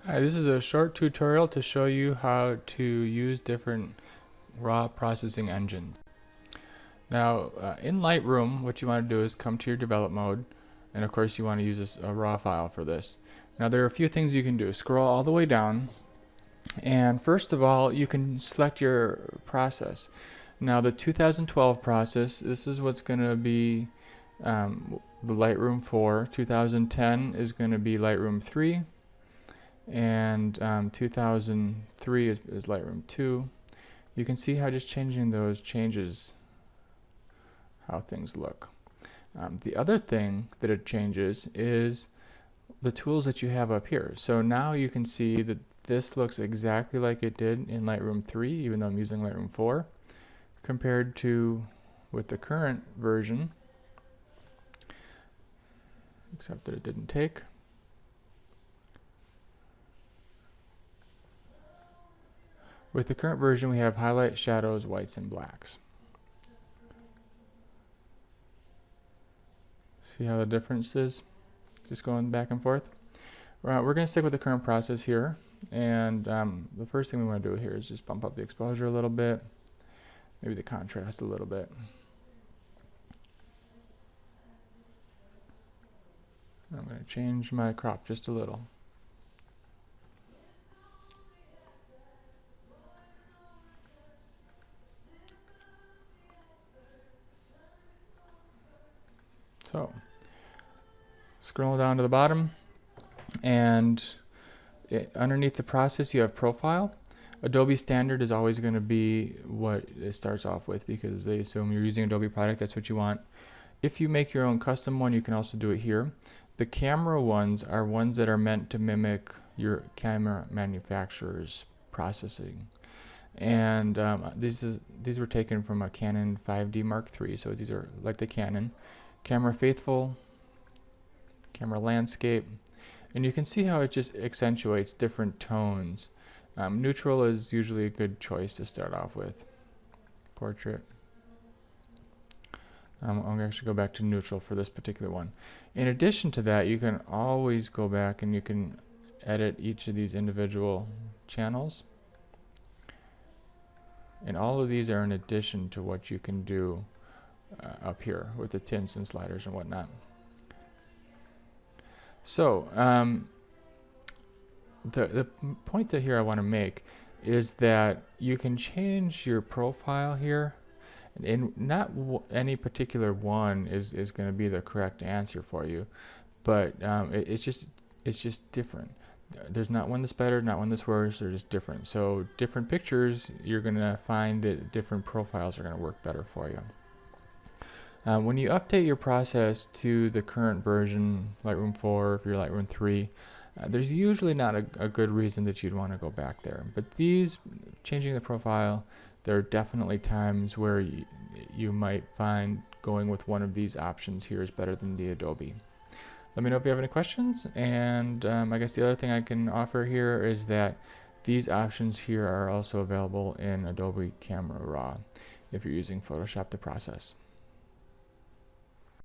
Hi, this is a short tutorial to show you how to use different raw processing engines. Now, in Lightroom, what you want to do is come to your develop mode, and of course you want to use a raw file for this. Now there are a few things you can do. Scroll all the way down, and first of all, you can select your process. Now the 2012 process, this is what's going to be the Lightroom 4. 2010 is going to be Lightroom 3. And 2003 is Lightroom 2. You can see how just changing those changes how things look. The other thing that it changes is the tools that you have up here. So now you can see that this looks exactly like it did in Lightroom 3, even though I'm using Lightroom 4, compared to with the current version, except that it didn't take. With the current version, we have highlight, shadows, whites, and blacks. See how the difference is? Just going back and forth. We're going to stick with the current process here. And the first thing we want to do here is just bump up the exposure a little bit. Maybe the contrast a little bit. I'm going to change my crop just a little. So, scroll down to the bottom, and underneath the process you have profile. Adobe standard is always going to be what it starts off with because they assume you're using Adobe product, that's what you want. If you make your own custom one, you can also do it here. The camera ones are ones that are meant to mimic your camera manufacturer's processing. And these were taken from a Canon 5D Mark III, so these are like the Canon. Camera faithful, camera landscape, and you can see how it just accentuates different tones. Neutral is usually a good choice to start off with. Portrait. I'm going to actually go back to neutral for this particular one. In addition to that, you can always go back and you can edit each of these individual channels. And all of these are in addition to what you can do up here with the tints and sliders and whatnot. So the point that here I want to make is that you can change your profile here, and not any particular one is going to be the correct answer for you, but it's just different. There's not one that's better, not one that's worse. They're just different. So different pictures, you're going to find that different profiles are going to work better for you. When you update your process to the current version, Lightroom 4, if you're Lightroom 3, there's usually not a good reason that you'd want to go back there. But these, changing the profile, there are definitely times where you might find going with one of these options here is better than the Adobe. Let me know if you have any questions, and I guess the other thing I can offer here is that these options here are also available in Adobe Camera Raw if you're using Photoshop to process.